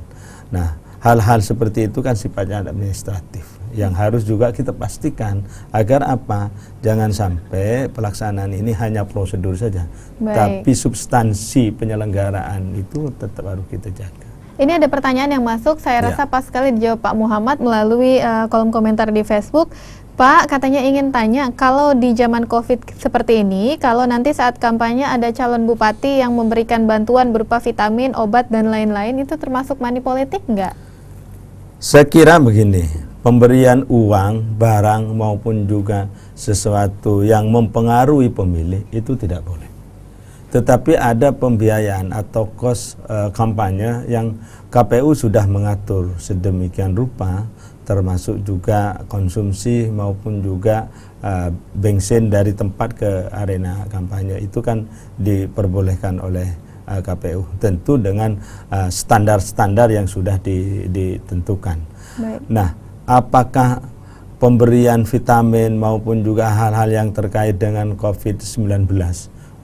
Nah, hal-hal seperti itu kan sifatnya administratif yang harus juga kita pastikan agar apa, jangan sampai pelaksanaan ini hanya prosedur saja. Baik. Tapi substansi penyelenggaraan itu tetap harus kita jaga. Ini ada pertanyaan yang masuk, saya rasa pas sekali dijawab Pak Muhammad melalui kolom komentar di Facebook. Pak, katanya ingin tanya, kalau di zaman COVID seperti ini, kalau nanti saat kampanye ada calon bupati yang memberikan bantuan berupa vitamin, obat, dan lain-lain, itu termasuk money politik nggak? Saya kira begini, pemberian uang, barang maupun juga sesuatu yang mempengaruhi pemilih itu tidak boleh. tetapi ada pembiayaan atau kos kampanye yang KPU sudah mengatur sedemikian rupa, termasuk juga konsumsi maupun juga bensin dari tempat ke arena kampanye itu kan diperbolehkan oleh KPU, tentu dengan standar-standar yang sudah ditentukan. Baik. Nah, apakah pemberian vitamin maupun juga hal-hal yang terkait dengan COVID-19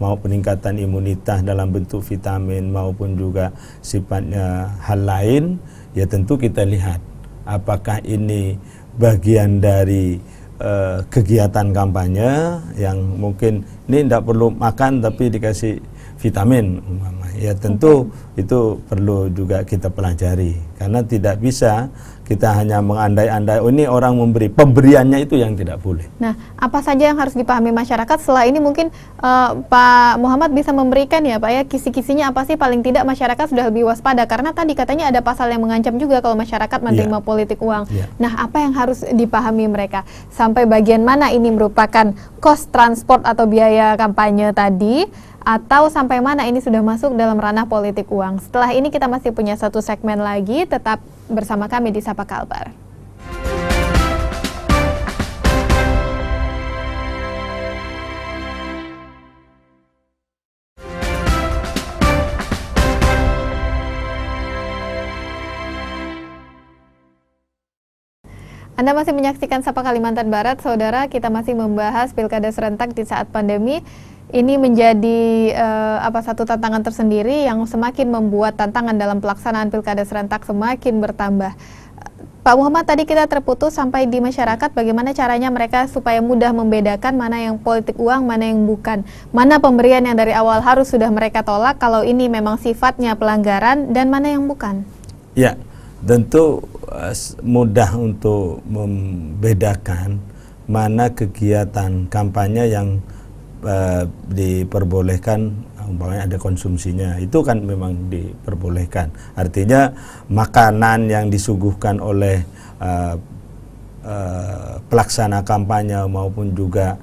mau peningkatan imunitas dalam bentuk vitamin maupun juga sifatnya hal lain, ya tentu kita lihat apakah ini bagian dari kegiatan kampanye yang mungkin ini tidak perlu makan tapi dikasih vitamin umpama. Ya tentu itu perlu juga kita pelajari, karena tidak bisa kita hanya mengandai-andai, oh ini orang memberi, pemberiannya itu yang tidak boleh. Nah, apa saja yang harus dipahami masyarakat? Setelah ini mungkin Pak Muhammad bisa memberikan ya Pak ya, kisi-kisinya apa sih, paling tidak masyarakat sudah lebih waspada, karena tadi katanya ada pasal yang mengancam juga kalau masyarakat menerima politik uang. Nah, apa yang harus dipahami mereka? Sampai bagian mana ini merupakan kos transport atau biaya kampanye tadi, atau sampai mana ini sudah masuk dalam ranah politik uang? Setelah ini kita masih punya satu segmen lagi, tetap bersama kami di Sapa Kalbar. Anda masih menyaksikan Sapa Kalimantan Barat, saudara. Kita masih membahas pilkada serentak di saat pandemi. Ini menjadi satu tantangan tersendiri yang semakin membuat tantangan dalam pelaksanaan pilkada serentak semakin bertambah. Pak Muhammad, tadi kita terputus sampai di masyarakat, bagaimana caranya mereka supaya mudah membedakan mana yang politik uang, mana yang bukan. Mana pemberian yang dari awal harus sudah mereka tolak kalau ini memang sifatnya pelanggaran, dan mana yang bukan. Ya, tentu mudah untuk membedakan mana kegiatan kampanye yang diperbolehkan, umpamanya ada konsumsinya, itu kan memang diperbolehkan. Artinya makanan yang disuguhkan oleh pelaksana kampanye maupun juga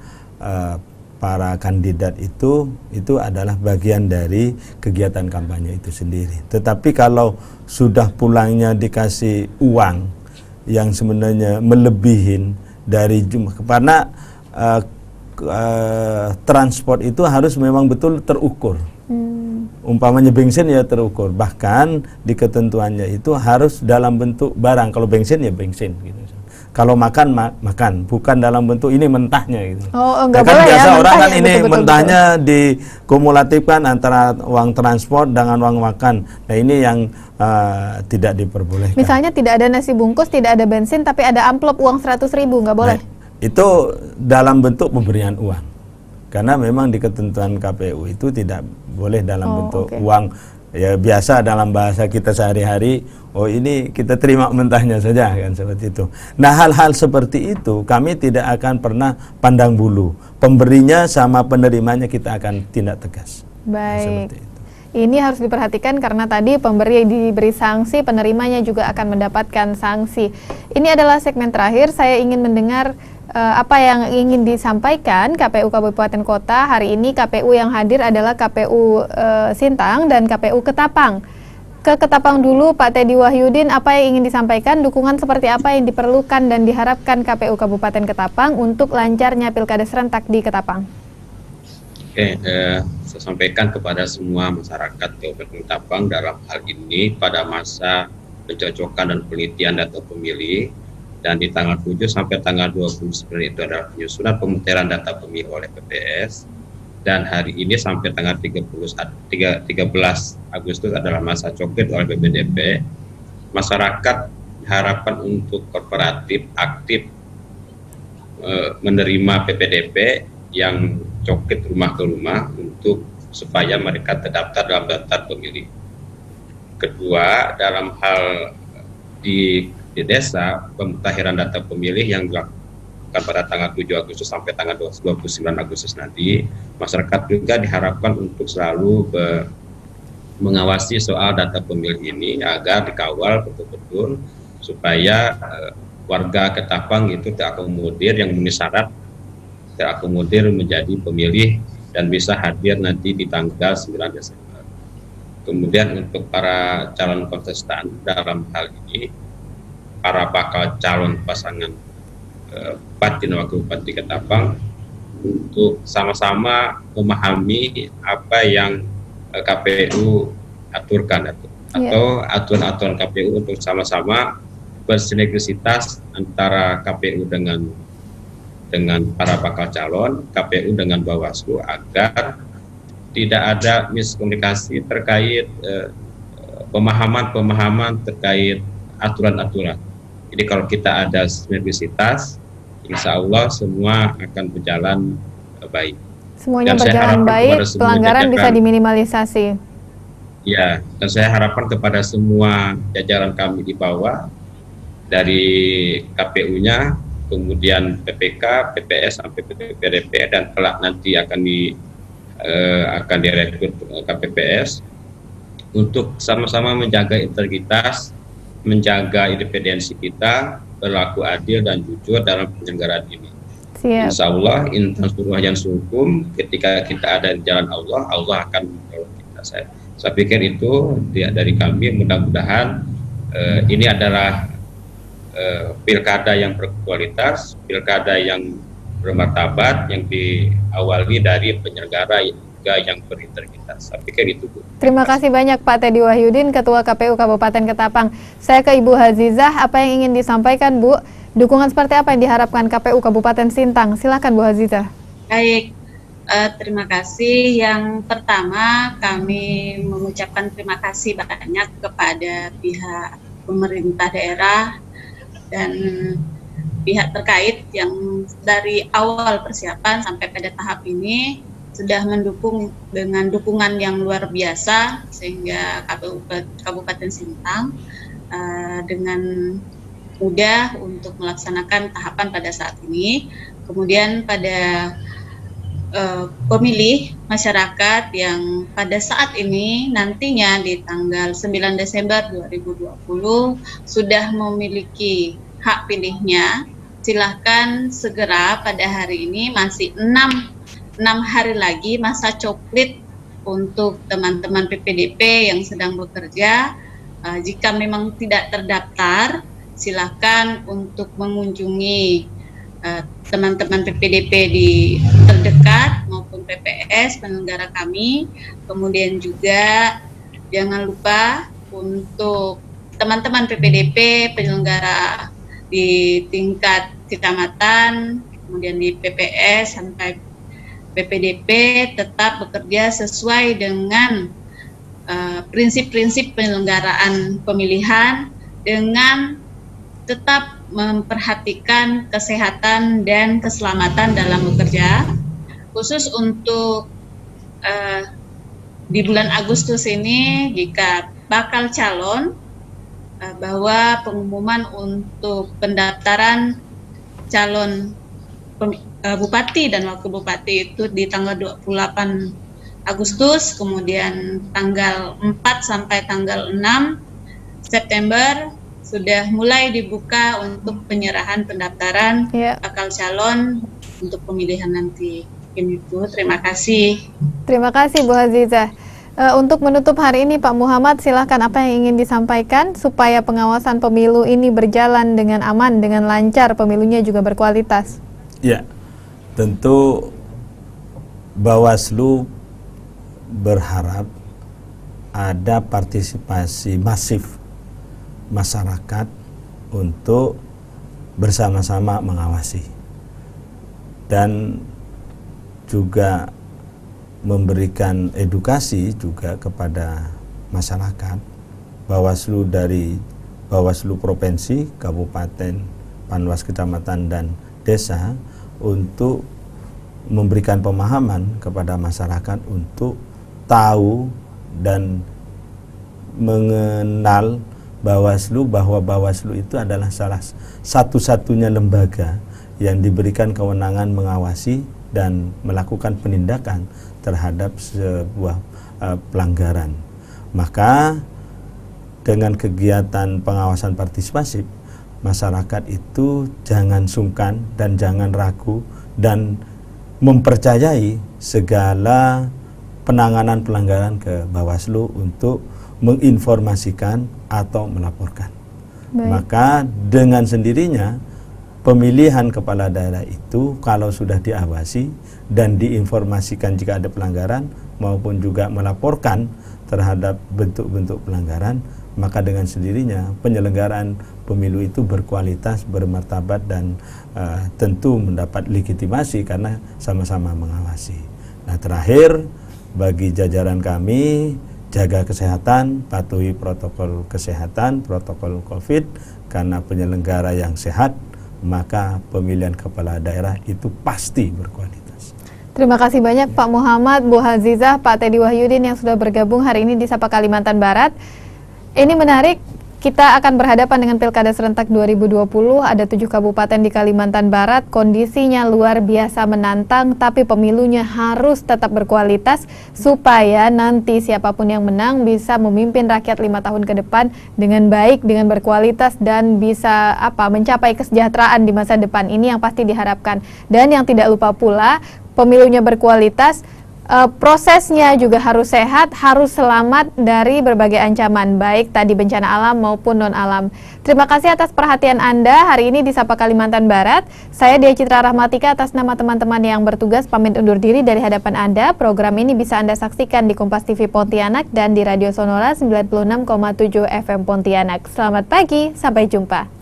para kandidat itu adalah bagian dari kegiatan kampanye itu sendiri. Tetapi kalau sudah pulangnya dikasih uang yang sebenarnya melebihin dari jumlah, karena transport itu harus memang betul terukur. Umpamanya bensin ya terukur, bahkan di ketentuannya itu harus dalam bentuk barang. Kalau bensin ya bensin gitu. Kalau makan makan, bukan dalam bentuk ini mentahnya gitu. Oh, enggak kan boleh biasa ya, orang kan mentahnya, ini betul, mentahnya dikumulatifkan antara uang transport dengan uang makan. Nah, ini yang tidak diperbolehkan. Misalnya tidak ada nasi bungkus, tidak ada bensin, tapi ada amplop uang 100.000, nggak boleh. Nah, itu dalam bentuk pemberian uang, karena memang di ketentuan KPU itu tidak boleh dalam bentuk uang ya biasa, dalam bahasa kita sehari-hari, oh ini kita terima mentahnya saja kan, seperti itu. Nah, hal-hal seperti itu kami tidak akan pernah pandang bulu, pemberinya sama penerimanya kita akan tindak tegas. Baik, ini harus diperhatikan karena tadi pemberi diberi sanksi, penerimanya juga akan mendapatkan sanksi. Ini adalah segmen terakhir, saya ingin mendengar apa yang ingin disampaikan KPU Kabupaten Kota. Hari ini KPU yang hadir adalah KPU Sintang dan KPU Ketapang. Ke Ketapang dulu, Pak Teddy Wahyudin, apa yang ingin disampaikan, dukungan seperti apa yang diperlukan dan diharapkan KPU Kabupaten Ketapang untuk lancarnya pilkada serentak di Ketapang? Oke, saya sampaikan kepada semua masyarakat Kabupaten Ketapang dalam hal ini pada masa pencocokan dan penelitian data pemilih, dan di tanggal 7 sampai tanggal 29 itu adalah penyusunan pemutahiran data pemilih oleh PPS, dan hari ini sampai tanggal 13 Agustus adalah masa coklit oleh BPDP. Masyarakat diharapkan untuk kooperatif, aktif menerima PPDP yang coklit rumah ke rumah untuk supaya mereka terdaftar dalam daftar pemilih. Kedua, dalam hal di desa, pemutahiran data pemilih yang dilakukan pada tanggal 7 Agustus sampai tanggal 29 Agustus nanti, masyarakat juga diharapkan untuk selalu mengawasi soal data pemilih ini agar dikawal betul-betul supaya warga Ketapang itu terakomodir, yang memenuhi syarat terakomodir menjadi pemilih dan bisa hadir nanti di tanggal 9 Desember. Kemudian untuk para calon kontestan dalam hal ini, para bakal calon pasangan Bupati dan Wakil Bupati Ketapang, untuk sama-sama memahami apa yang KPU aturkan atau aturan-aturan KPU untuk sama-sama bersinergisitas antara KPU dengan para bakal calon, KPU dengan Bawaslu, agar tidak ada miskomunikasi terkait pemahaman terkait aturan-aturan. Jadi kalau kita ada sinergisitas, insya Allah semua akan berjalan baik. Semuanya Dan berjalan baik, pelanggaran bisa diminimalisasi. Ya, dan saya harapkan kepada semua jajaran kami di bawah, dari KPU-nya, kemudian PPK, PPS sampai PPDP, dan kelak nanti akan direkrut KPPS, untuk sama-sama menjaga integritas, menjaga independensi kita, berlaku adil dan jujur dalam penyelenggaraan ini. Siap. Insya Allah, intan suruh yang sungkum, ketika kita ada di jalan Allah, Allah akan menolong kita. Saya pikir itu dari kami. Mudah-mudahan ini adalah pilkada yang berkualitas, pilkada yang bermartabat, yang diawali dari penyelenggara juga yang berintegritas. Saya pikir itu, Bu. Terima kasih banyak Pak Teddy Wahyudin, Ketua KPU Kabupaten Ketapang. Saya ke Ibu Hazizah, apa yang ingin disampaikan, Bu? Dukungan seperti apa yang diharapkan KPU Kabupaten Sintang? Silakan Bu Hazizah. Baik, terima kasih. Yang pertama, kami mengucapkan terima kasih banyak kepada pihak pemerintah daerah dan pihak terkait yang dari awal persiapan sampai pada tahap ini sudah mendukung dengan dukungan yang luar biasa, sehingga KPU Kabupaten Sintang dengan mudah untuk melaksanakan tahapan pada saat ini. Kemudian pada pemilih masyarakat yang pada saat ini nantinya di tanggal 9 Desember 2020 sudah memiliki hak pilihnya, silahkan segera pada hari ini, masih 6 hari lagi masa coklit untuk teman-teman PPDP yang sedang bekerja. Jika memang tidak terdaftar, silakan untuk mengunjungi teman-teman PPDP di terdekat maupun PPS penyelenggara kami. Kemudian juga jangan lupa untuk teman-teman PPDP penyelenggara di tingkat kecamatan, kemudian di PPS sampai PPDP tetap bekerja sesuai dengan prinsip-prinsip penyelenggaraan pemilihan dengan tetap memperhatikan kesehatan dan keselamatan dalam bekerja. Khusus untuk di bulan Agustus ini, jika bakal calon, bahwa pengumuman untuk pendaftaran calon bupati dan wakil bupati itu di tanggal 28 Agustus, kemudian tanggal 4 sampai tanggal 6 September sudah mulai dibuka untuk penyerahan pendaftaran bakal calon untuk pemilihan nanti. Itu terima kasih. Terima kasih Bu Hazizah. Untuk menutup hari ini Pak Muhammad, silahkan apa yang ingin disampaikan supaya pengawasan pemilu ini berjalan dengan aman, dengan lancar, pemilunya juga berkualitas. Ya, tentu Bawaslu berharap ada partisipasi masif masyarakat untuk bersama-sama mengawasi dan juga memberikan edukasi juga kepada masyarakat. Bawaslu dari Bawaslu Provinsi, Kabupaten, Panwas Kecamatan dan Desa untuk memberikan pemahaman kepada masyarakat untuk tahu dan mengenal Bawaslu, bahwa Bawaslu itu adalah salah satu-satunya lembaga yang diberikan kewenangan mengawasi dan melakukan penindakan terhadap sebuah pelanggaran. Maka dengan kegiatan pengawasan partisipasi, masyarakat itu jangan sungkan dan jangan ragu dan mempercayai segala penanganan pelanggaran ke Bawaslu untuk menginformasikan atau melaporkan. Baik. Maka dengan sendirinya pemilihan kepala daerah itu kalau sudah diawasi dan diinformasikan jika ada pelanggaran maupun juga melaporkan terhadap bentuk-bentuk pelanggaran, maka dengan sendirinya penyelenggaraan pemilu itu berkualitas, bermartabat dan tentu mendapat legitimasi karena sama-sama mengawasi. Nah, terakhir bagi jajaran kami, jaga kesehatan, patuhi protokol kesehatan, protokol COVID, karena penyelenggara yang sehat, maka pemilihan kepala daerah itu pasti berkualitas. Terima kasih banyak Pak Muhammad, Bu Hazizah, Pak Teddy Wahyudin yang sudah bergabung hari ini di Sapa Kalimantan Barat. Ini menarik, kita akan berhadapan dengan Pilkada Serentak 2020, ada 7 kabupaten di Kalimantan Barat, kondisinya luar biasa menantang, tapi pemilunya harus tetap berkualitas supaya nanti siapapun yang menang bisa memimpin rakyat 5 tahun ke depan dengan baik, dengan berkualitas dan bisa mencapai kesejahteraan di masa depan. Ini yang pasti diharapkan. Dan yang tidak lupa pula, pemilunya berkualitas, prosesnya juga harus sehat, harus selamat dari berbagai ancaman, baik tadi bencana alam maupun non-alam. Terima kasih atas perhatian Anda hari ini di Sapa Kalimantan Barat. Saya Dia Citra Rahmatika atas nama teman-teman yang bertugas pamit undur diri dari hadapan Anda. Program ini bisa Anda saksikan di Kompas TV Pontianak dan di Radio Sonora 96,7 FM Pontianak. Selamat pagi, sampai jumpa.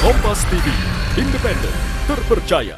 Kompas TV, independen, terpercaya.